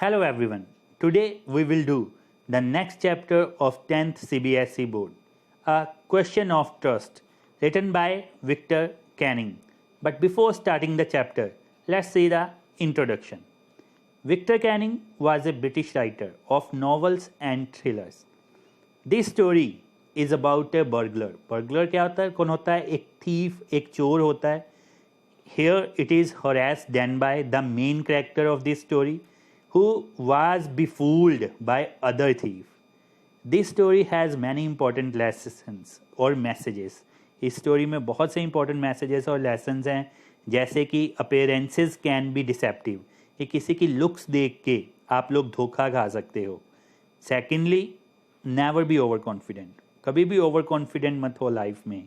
Hello everyone. Today we will do the next chapter of 10th CBSE board, a question of trust, written by Victor Canning. But before starting the chapter, let's see the introduction. Victor Canning was a British writer of novels and thrillers. This story is about a burglar. Burglar क्या होता है? कौन होता है? एक thief, एक चोर होता है. Here it is Horace Denby, the main character of this story, who was befooled by other thief. This story has many important lessons or messages. इस स्टोरी में बहुत से इंपॉर्टेंट मैसेजेस और लेसन्स हैं, जैसे कि अपेरेंसेस कैन बी डिसेप्टिव, कि किसी की लुक्स देख के आप लोग धोखा खा सकते हो. Secondly, never be over confident. कभी भी ओवर कॉन्फिडेंट मत हो लाइफ में.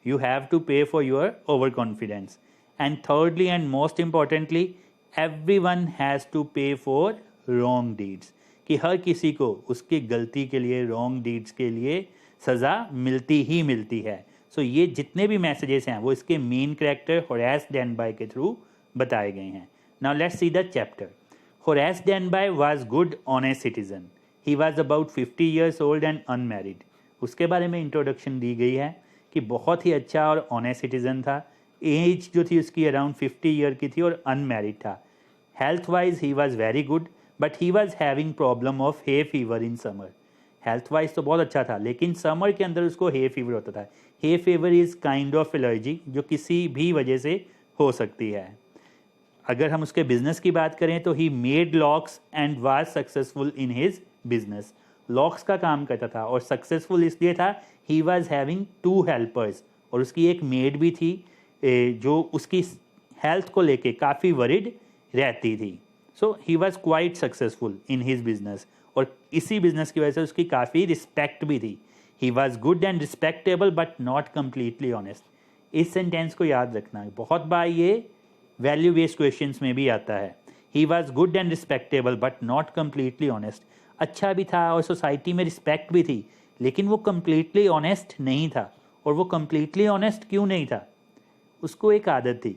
You have to pay for your over confidence. And thirdly and most importantly, everyone has to pay for wrong deeds, कि हर किसी को उसकी गलती के लिए, रॉन्ग डीड्स के लिए सज़ा मिलती ही मिलती है. सो ये जितने भी मैसेजेस हैं वो इसके मेन कैरेक्टर होरेस डेनबाई के थ्रू बताए गए हैं. Now let's see the chapter. Horace Denby was good honest citizen. He was about 50 years old and unmarried. उसके बारे में इंट्रोडक्शन दी गई है कि बहुत ही अच्छा और ऑनेस्ट सिटीजन था. एज जो थी उसकी अराउंड 50 year की थी और अनमैरिड था. Health wise he was very good, but he was having problem of hay fever in summer. Health wise तो बहुत अच्छा था, लेकिन समर के अंदर उसको हे फीवर होता था. Hay fever is kind of allergy जो किसी भी वजह से हो सकती है. अगर हम उसके बिजनेस की बात करें तो he made locks and was successful in his business. Locks का काम करता था और सक्सेसफुल इसलिए था, ही वॉज हैविंग 2 हेल्पर्स, और उसकी एक मेड भी थी जो उसकी हेल्थ को लेके काफ़ी वरिड रहती थी. So he was quite successful in his business, और इसी बिजनेस की वजह से उसकी काफ़ी रिस्पेक्ट भी थी. He was good and respectable but not completely honest. इस सेंटेंस को याद रखना, बहुत बार ये वैल्यू बेस्ड क्वेश्चंस में भी आता है. He was good and respectable but not completely honest. अच्छा भी था और सोसाइटी में रिस्पेक्ट भी थी, लेकिन वो कम्प्लीटली ऑनेस्ट नहीं था. और वो कम्प्लीटली ऑनेस्ट क्यों नहीं था? उसको एक आदत थी.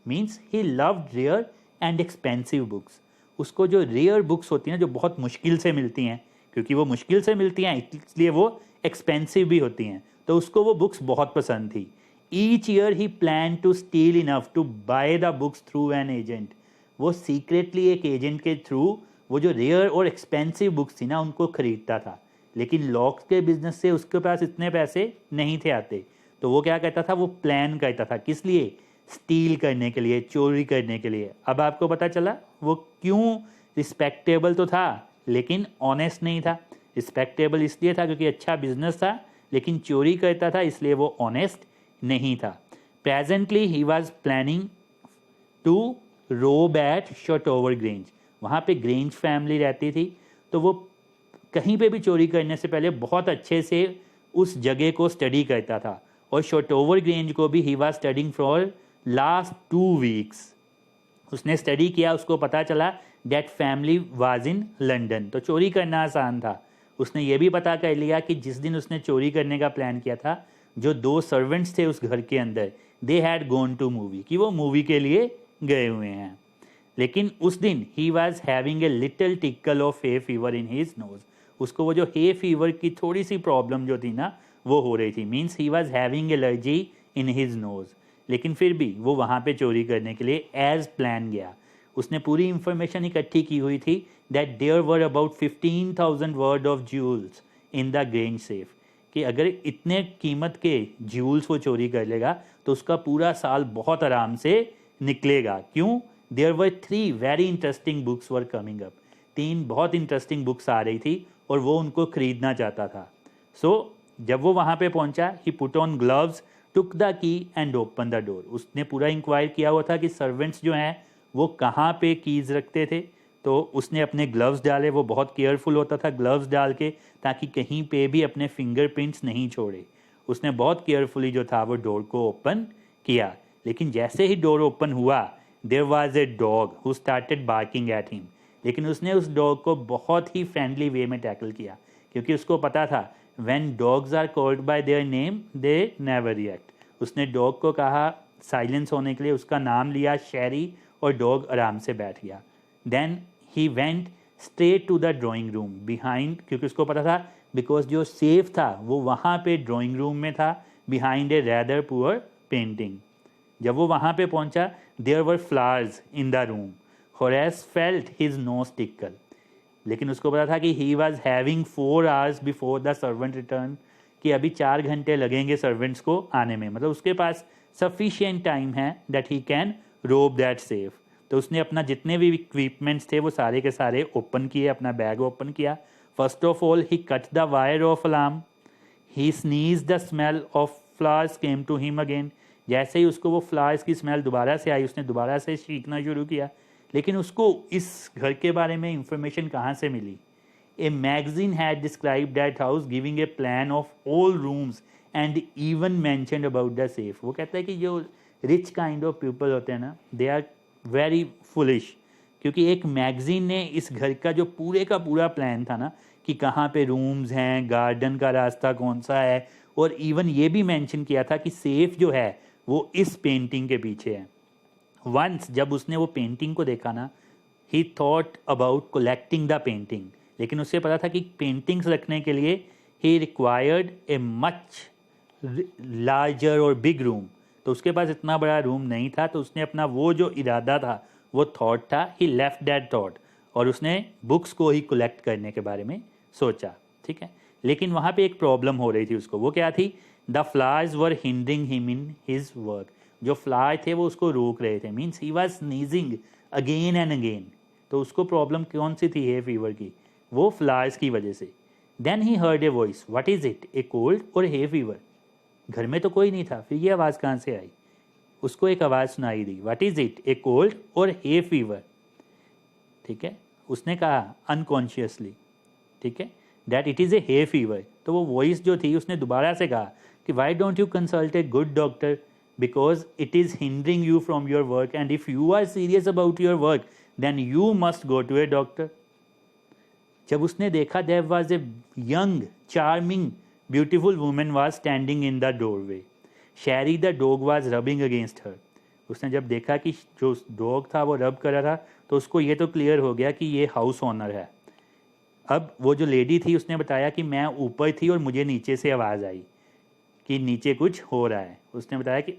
Means he loved rare and expensive books. उसको जो रेयर बुक्स होती हैं, जो बहुत मुश्किल से मिलती हैं, क्योंकि वो मुश्किल से मिलती हैं इसलिए वो एक्सपेंसिव भी होती हैं, तो उसको वो बुक्स बहुत पसंद थी. Each year he plan to steal enough to buy the books through an agent. वो सीक्रेटली एक एजेंट के थ्रू वो जो रेयर और एक्सपेंसिव बुक्स थी ना, उनको खरीदता था. लेकिन लॉक्स के बिजनेस से उसके पास इतने पैसे नहीं थे आते, तो वो क्या करता था, वो प्लान करता था. किस लिए? स्टील करने के लिए, चोरी करने के लिए. अब आपको पता चला वो क्यों रिस्पेक्टेबल तो था लेकिन ऑनेस्ट नहीं था. रिस्पेक्टेबल इसलिए था क्योंकि अच्छा बिजनेस था, लेकिन चोरी करता था इसलिए वो ऑनेस्ट नहीं था. Presently he was planning to rob at Shotover Grange. वहाँ पे ग्रेंज फैमिली रहती थी, तो वो कहीं पे भी चोरी करने से पहले बहुत अच्छे से उस जगह को स्टडी करता था. और शॉटओवर ग्रेंज को भी he was studying for last 2 weeks. उसने स्टडी किया, उसको पता चला that family was in London. तो चोरी करना आसान था. उसने ये भी पता कर लिया कि जिस दिन उसने चोरी करने का प्लान किया था, जो 2 सर्वेंट्स थे उस घर के अंदर, they had gone to movie, कि वो मूवी के लिए गए हुए हैं. लेकिन उस दिन ही was having a little tackle of hay fever in his nose. उसको वो जो हे फीवर की थोड़ी सी प्रॉब्लम जो थी ना, वो हो रही थी. Means he was having allergy in his nose. लेकिन फिर भी वो वहाँ पे चोरी करने के लिए एज प्लान गया. उसने पूरी इंफॉर्मेशन इकट्ठी की हुई थी that there were about 15,000 worth of jewels in the Grange safe, कि अगर इतने कीमत के ज्यूल्स वो चोरी कर लेगा तो उसका पूरा साल बहुत आराम से निकलेगा. क्यों? There were 3 very interesting books were coming up. 3 बहुत इंटरेस्टिंग बुक्स आ रही थी और वो उनको खरीदना चाहता था. सो जब वो वहाँ पे पहुँचा, he put on gloves, took the key and open the door. उसने पूरा इंक्वायर किया हुआ था कि सर्वेंट्स जो हैं वो कहाँ पे कीज़ रखते थे, तो उसने अपने ग्लव्स डाले. वो बहुत केयरफुल होता था ग्लव्स डाल के, ताकि कहीं पे भी अपने फिंगरप्रिंट्स नहीं छोड़े. उसने बहुत केयरफुली जो था वो डोर को ओपन किया. लेकिन जैसे ही डोर ओपन हुआ, there was a dog who started barking at him. लेकिन उसने उस डॉग को बहुत ही फ्रेंडली वे में टैकल किया, क्योंकि उसको पता था when dogs are called by their name they never react. उसने डॉग को कहा साइलेंस होने के लिए, उसका नाम लिया शेरी, और डॉग आराम से बैठ गया. Then he went straight to the drawing room behind, क्योंकि उसको पता था बिकॉज जो सेफ था वो वहाँ पे ड्राइंग रूम में था, behind a rather poor painting. जब वो वहाँ पे पहुँचा, there were flowers in the room. Horace felt his nose tickle, लेकिन उसको पता था कि he was having 4 hours before the servant return, कि अभी 4 घंटे लगेंगे सर्वेंट्स को आने में, मतलब उसके पास सफिशिएंट टाइम है दैट ही कैन रोब दैट सेफ। तो उसने अपना जितने भी इक्विपमेंट्स थे वो सारे के सारे ओपन किए, अपना बैग ओपन किया। First of all he cut the wire of alarm, he sneeze the smell of flowers came to him again. जैसे ही उसको वो फ्लावर्स की स्मेल दोबारा से आई, उसने दोबारा से चीखना शुरू किया। लेकिन उसको इस घर के बारे में इंफॉर्मेशन कहाँ से मिली? A magazine had describe that house giving a plan of all rooms and even mentioned about the safe. वो कहता है कि जो रिच काइंड ऑफ पीपल होते हैं ना, दे आर वेरी फुलिश, क्योंकि एक मैगजीन ने इस घर का जो पूरे का पूरा प्लान था ना, कि कहाँ पे रूम्स हैं, गार्डन का रास्ता कौन सा है, और इवन ये भी मेंशन किया था कि सेफ जो है वो इस पेंटिंग के पीछे है। वंस जब उसने वो पेंटिंग को देखा ना, ही thought about collecting the painting, लेकिन उससे पता था कि पेंटिंग्स रखने के लिए ही रिक्वायर्ड ए मच लार्जर और बिग रूम। तो उसके पास इतना बड़ा रूम नहीं था, तो उसने अपना वो जो इरादा था, वो थॉट था, ही लेफ्ट दैट थॉट, और उसने बुक्स को ही कलेक्ट करने के बारे में सोचा। ठीक है, लेकिन वहाँ पे एक प्रॉब्लम हो रही थी उसको। वो क्या थी? The flowers were hindering him in his work. जो फ्लावर थे वो उसको रोक रहे थे, means he was sneezing again and again. तो उसको प्रॉब्लम कौन सी थी हे फीवर की? वो फ्लावर्स की वजह से। Then he heard a voice, what is it, a cold और हे फीवर? घर में तो कोई नहीं था, फिर ये आवाज़ कहाँ से आई? उसको एक आवाज़ सुनाई दी, what is it, a cold और हे फीवर। ठीक है, उसने कहा अनकॉन्शियसली, ठीक है, that it is a hay fever. तो वो वॉइस जो थी उसने दोबारा से कहा कि why don't you consult a good doctor, because it is hindering you from your work, and if you are serious about your work then you must go to a doctor. जब उसने देखा, there was a young charming beautiful women was standing in the doorway, Sherry the dog was rubbing against her. उसने जब देखा कि जो dog था वो रब कर रहा था, तो उसको ये तो क्लियर हो गया कि ये हाउस ओनर है। अब वो जो लेडी थी उसने बताया कि मैं ऊपर थी और मुझे नीचे से आवाज़ आई कि नीचे कुछ हो रहा है। उसने बताया कि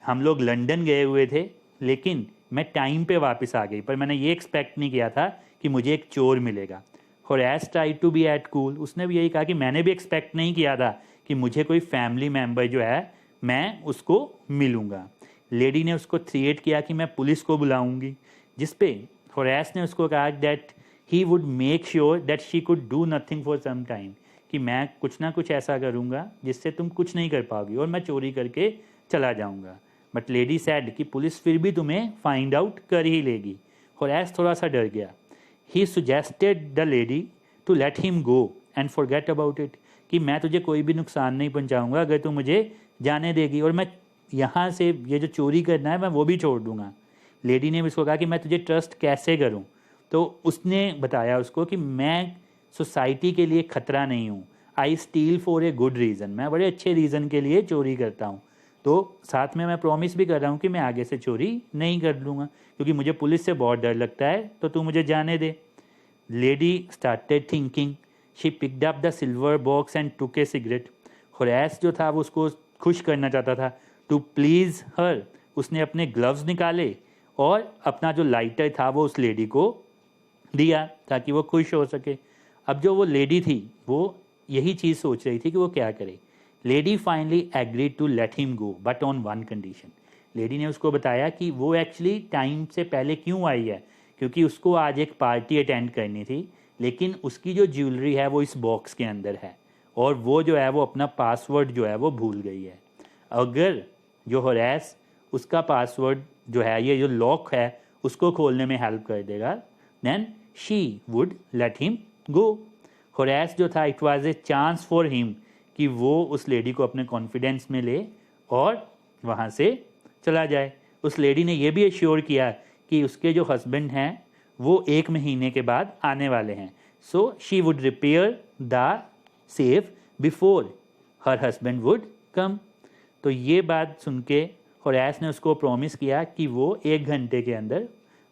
हम लोग लंदन गए हुए थे, लेकिन मैं टाइम पे वापस आ गई, पर मैंने ये एक्सपेक्ट नहीं किया था कि मुझे एक चोर मिलेगा। Horace tried to be at cool, उसने भी यही कहा कि मैंने भी एक्सपेक्ट नहीं किया था कि मुझे कोई फैमिली मेम्बर जो है मैं उसको मिलूँगा। लेडी ने उसको थ्रेट किया कि मैं पुलिस को बुलाऊंगी, जिस पे होरेस ने उसको कहा that he would make sure that she could do nothing for some time, कि मैं कुछ ना कुछ ऐसा करूँगा जिससे तुम कुछ नहीं कर पाओगी और मैं चोरी करके चला जाऊँगा। बट लेडी सैड कि पुलिस फिर भी तुम्हें फाइंड आउट कर ही लेगी। होरेस थोड़ा सा डर गया। He suggested the lady to let him go and forget about it, कि मैं तुझे कोई भी नुकसान नहीं पहुंचाऊंगा अगर तू मुझे जाने देगी, और मैं यहाँ से ये जो चोरी करना है मैं वो भी छोड़ दूंगा। लेडी ने भी उसको कहा कि मैं तुझे ट्रस्ट कैसे करूँ? तो उसने बताया उसको कि मैं सोसाइटी के लिए खतरा नहीं हूँ, I steal for a good reason, मैं बड़े अच्छे रीज़न के लिए चोरी करता हूँ। तो साथ में मैं प्रॉमिस भी कर रहा हूँ कि मैं आगे से चोरी नहीं कर लूँगा, क्योंकि मुझे पुलिस से बहुत डर लगता है, तो तू मुझे जाने दे। Lady started thinking, she picked up the silver box and took a cigarette. Horace जो था वो उसको खुश करना चाहता था। टू प्लीज़ हर, उसने अपने ग्लव्स निकाले और अपना जो लाइटर था वो उस लेडी को दिया ताकि वो खुश हो सके। अब जो वो लेडी थी वो यही चीज़ सोच रही थी कि वो क्या करे। Lady finally agreed to let him go but on one condition. Lady ने उसको बताया कि वो एक्चुअली टाइम से पहले क्यों आई है, क्योंकि उसको आज एक पार्टी अटेंड करनी थी, लेकिन उसकी जो ज्वेलरी है वो इस बॉक्स के अंदर है, और वो जो है वो अपना पासवर्ड जो है वो भूल गई है। अगर जो होरेस उसका पासवर्ड जो है, ये जो लॉक है, उसको खोलने में हेल्प कर देगा, then she would let him go. Horace जो था, it was a chance for him कि वो उस लेडी को अपने कॉन्फिडेंस में ले और वहाँ से चला जाए। उस लेडी ने यह भी एश्योर किया कि उसके जो हस्बैंड हैं वो 1 महीने के बाद आने वाले हैं, so she would repair the safe before her husband would come. तो ये बात सुन के होरेस ने उसको प्रॉमिस किया कि वो 1 घंटे के अंदर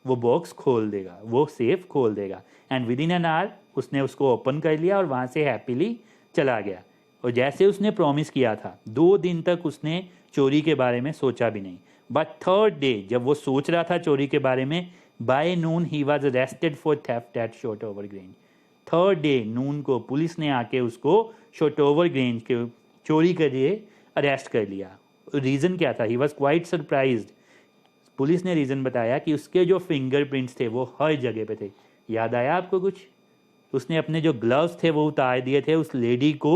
वो बॉक्स खोल देगा, वो सेफ खोल देगा। And with in an hour उसने उसको ओपन कर लिया और वहाँ से हैप्पीली चला गया। और जैसे उसने प्रॉमिस किया था 2 दिन तक उसने चोरी के बारे में सोचा भी नहीं। बट थर्ड डे जब वो सोच रहा था चोरी के बारे में, by noon he was arrested for theft at Shotover Grange. Third day noon को पुलिस ने आके उसको शोटोवर ग्रेंज के चोरी के लिए अरेस्ट कर लिया। रीज़न क्या था? ही वॉज क्वाइट सरप्राइज्ड। पुलिस ने रीज़न बताया कि उसके जो फिंगरप्रिंट्स थे वो हर जगह पे थे। याद आया आपको कुछ? उसने अपने जो ग्लव्स थे वो उतार दिए थे उस लेडी को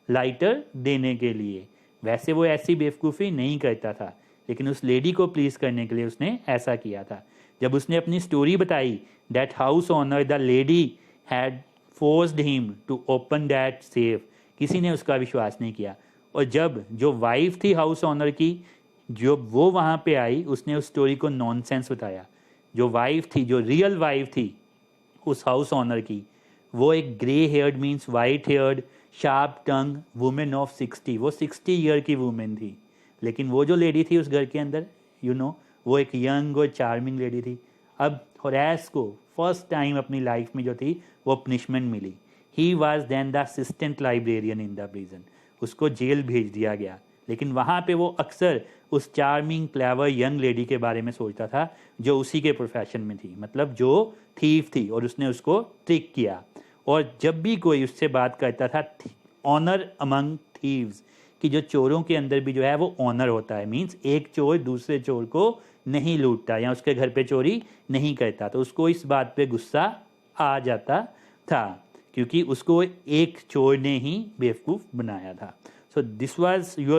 लाइटर देने के लिए। वैसे वो ऐसी बेवकूफ़ी नहीं करता था, लेकिन उस लेडी को प्लीज़ करने के लिए उसने ऐसा किया था। जब उसने अपनी स्टोरी बताई that house owner the lady had forced him to open that safe, किसी ने उसका विश्वास नहीं किया। और जब जो वाइफ थी हाउस ओनर की, जो वो वहाँ पे आई, उसने उस स्टोरी को नॉनसेंस बताया। जो वाइफ थी, जो रियल वाइफ थी उस हाउस ओनर की, वो एक grey heard means white heard sharp tongue women of 60, वो 60 ईयर की वुमेन थी। लेकिन वो जो लेडी थी उस घर के अंदर, वो एक यंग और चार्मिंग लेडी थी। अब होरेस को फर्स्ट टाइम अपनी लाइफ में जो थी वो पनिशमेंट मिली। He was then the assistant librarian in the prison. उसको जेल भेज दिया गया। लेकिन वहाँ पे वो अक्सर उस चार्मिंग क्लेवर यंग लेडी के बारे में सोचता था जो उसी के प्रोफेशन में थी, मतलब जो थीफ थी, और उसने उसको ट्रिक किया। और जब भी कोई उससे बात करता था ऑनर अमंग थीव्स, कि जो चोरों के अंदर भी जो है वो ऑनर होता है, मीन्स एक चोर दूसरे चोर को नहीं लूटता या उसके घर पे चोरी नहीं करता, तो उसको इस बात पे गुस्सा आ जाता था क्योंकि उसको एक चोर ने ही बेवकूफ़ बनाया था। So this was your